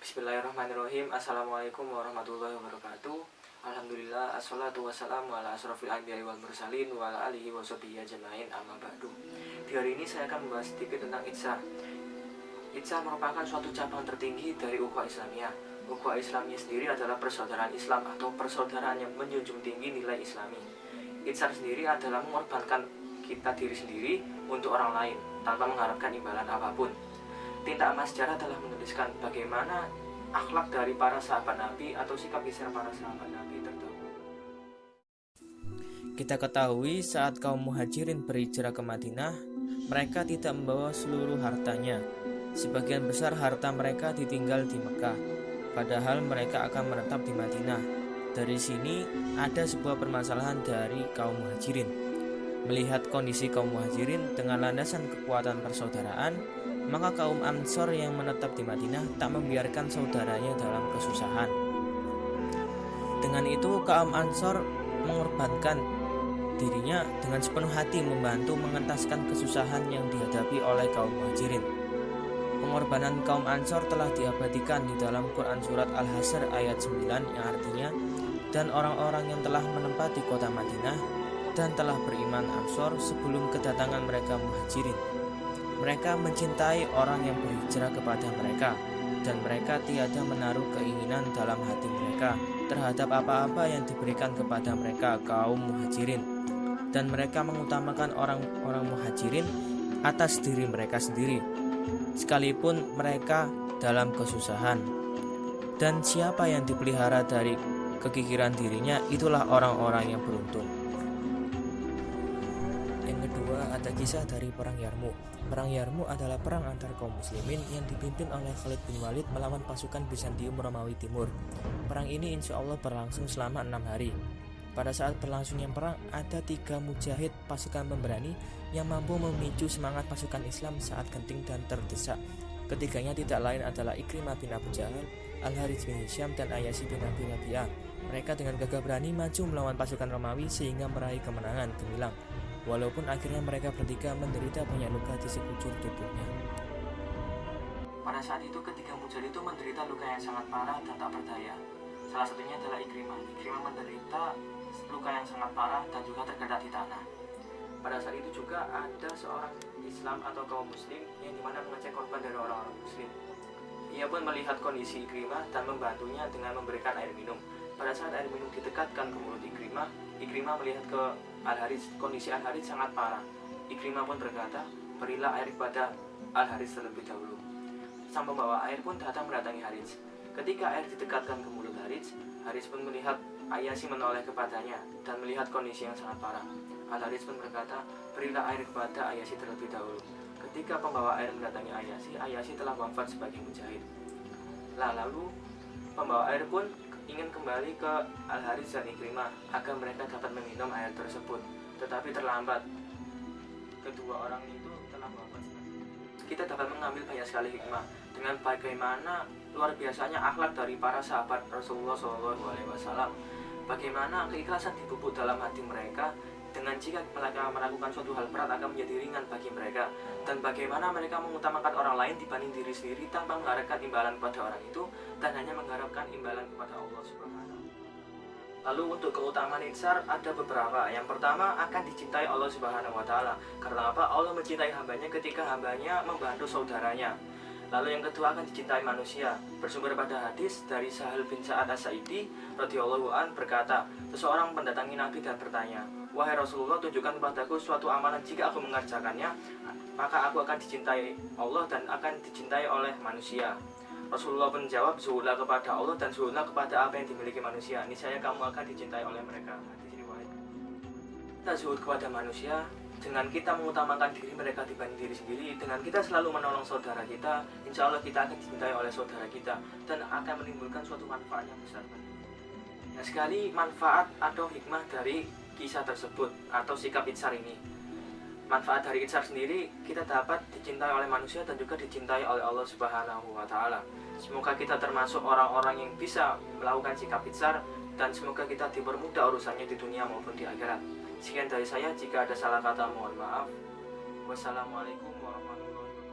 Bismillahirrahmanirrahim. Assalamualaikum warahmatullahi wabarakatuh. Alhamdulillah, assalatu wassalamu ala asrofil anbiya'i wal mursalin wa ala alihi wa sahbihi ajma'in, amma ba'du. Di hari ini saya akan membahas sedikit tentang Ihsan. Ihsan merupakan suatu cabang tertinggi dari ukhuwah Islamiyah. Ukhuwah Islamiyah sendiri adalah persaudaraan Islam atau persaudaraan yang menjunjung tinggi nilai Islami. Ihsan sendiri adalah mengorbankan kita diri sendiri untuk orang lain tanpa mengharapkan imbalan apapun. Tinta emas sejarah telah menuliskan bagaimana akhlak dari para sahabat Nabi atau sikap Ihsan para sahabat Nabi terdahulu. Kita ketahui saat kaum muhajirin berhijrah ke Madinah, mereka tidak membawa seluruh hartanya. Sebagian besar harta mereka ditinggal di Mekah, padahal mereka akan menetap di Madinah. Dari sini ada sebuah permasalahan dari kaum muhajirin. Melihat kondisi kaum muhajirin dengan landasan kekuatan persaudaraan, maka kaum Ansor yang menetap di Madinah tak membiarkan saudaranya dalam kesusahan. Dengan itu kaum Ansor mengorbankan dirinya dengan sepenuh hati membantu mengentaskan kesusahan yang dihadapi oleh kaum muhajirin. Pengorbanan kaum Ansor telah diabadikan di dalam Quran surat Al-Hasyr ayat 9 yang artinya, dan orang-orang yang telah menempati kota Madinah dan telah beriman Ansor sebelum kedatangan mereka muhajirin. Mereka mencintai orang yang berhijrah kepada mereka, dan mereka tiada menaruh keinginan dalam hati mereka terhadap apa-apa yang diberikan kepada mereka kaum muhajirin, dan mereka mengutamakan orang-orang muhajirin atas diri mereka sendiri, sekalipun mereka dalam kesusahan. Dan siapa yang dipelihara dari kekikiran dirinya, itulah orang-orang yang beruntung. Yang kedua, ada kisah dari Perang Yarmuk. Perang Yarmuk adalah perang antar kaum muslimin yang dipimpin oleh Khalid bin Walid melawan pasukan Bizantium Romawi Timur. Perang ini insya Allah berlangsung selama 6 hari. Pada saat berlangsungnya perang, ada 3 mujahid pasukan pemberani yang mampu memicu semangat pasukan Islam saat genting dan terdesak. Ketiganya tidak lain adalah Ikrimah bin Abu Jahal, Al-Harits bin Hisham, dan Ayyasi bin Abi Rabi'ah. Mereka dengan gagah berani maju melawan pasukan Romawi sehingga meraih kemenangan gemilang, walaupun akhirnya mereka bertiga menderita banyak luka di sekujur tubuhnya. Pada saat itu ketiga mujahid itu menderita luka yang sangat parah dan tak berdaya. Salah satunya adalah Ikrimah. Ikrimah menderita luka yang sangat parah dan juga tergeletak di tanah. Pada saat itu juga ada seorang Islam atau kaum muslim yang dimana mengecek korban dari orang-orang muslim. Ia pun melihat kondisi Ikrimah dan membantunya dengan memberikan air minum. Pada saat air minum ditekatkan ke mulut Ikrimah, Ikrimah melihat ke Al-Harits, kondisi Al-Harits sangat parah. Ikrimah pun berkata, berilah air kepada Al-Harits terlebih dahulu. Sang pembawa air pun datang mendatangi Harits. Ketika air ditekatkan ke mulut Harits, Harits pun melihat Ayyasi menoleh kepadanya dan melihat kondisi yang sangat parah. Al-Harits pun berkata, berilah air kepada Ayyasi terlebih dahulu. Ketika pembawa air mendatangi Ayyasi, Ayyasi telah wafat sebagai mujahid. Lalu pembawa air pun ingin kembali ke Al-Harits dan Ikrimah agar mereka dapat meminum air tersebut, tetapi terlambat. Kedua orang itu telah wafat. Kita dapat mengambil banyak sekali hikmah dengan bagaimana luar biasanya akhlak dari para sahabat Rasulullah SAW. Bagaimana keikhlasan dipupuk dalam hati mereka, dengan jika mereka melakukan suatu hal berat akan menjadi ringan bagi mereka, dan bagaimana mereka mengutamakan orang lain dibanding diri sendiri tanpa mengharapkan imbalan kepada orang itu dan hanya mengharapkan imbalan kepada Allah Subhanahu. Lalu untuk keutamaan Ihsan ada beberapa. Yang pertama, akan dicintai Allah Subhanahu wa taala. Karena apa? Allah mencintai hambanya ketika hambanya membantu saudaranya. Lalu yang kedua, akan dicintai manusia. Bersumber pada hadis dari Sahal bin Sa'ad As-Sa'idi radhiyallahu an berkata, seseorang mendatangi Nabi dan bertanya, wahai Rasulullah, tunjukkan kepadaku suatu amalan, jika aku mengerjakannya maka aku akan dicintai Allah dan akan dicintai oleh manusia. Rasulullah pun menjawab, zuhudlah kepada Allah dan zuhudlah kepada apa yang dimiliki manusia, niscaya kamu akan dicintai oleh mereka. Hadis riwayat. Kita zuhud kepada manusia dengan kita mengutamakan diri mereka dibanding diri sendiri, dengan kita selalu menolong saudara kita, insya Allah kita akan dicintai oleh saudara kita dan akan menimbulkan suatu manfaat yang besar bagi kita. Nah, sekali manfaat atau hikmah dari kisah tersebut atau sikap Ihsan ini. Manfaat dari Ihsan sendiri, kita dapat dicintai oleh manusia dan juga dicintai oleh Allah Subhanahu wa taala. Semoga kita termasuk orang-orang yang bisa melakukan sikap Ihsan dan semoga kita dipermudah urusannya di dunia maupun di akhirat. Sekian dari saya, jika ada salah kata mohon maaf. Wassalamualaikum warahmatullahi wabarakatuh.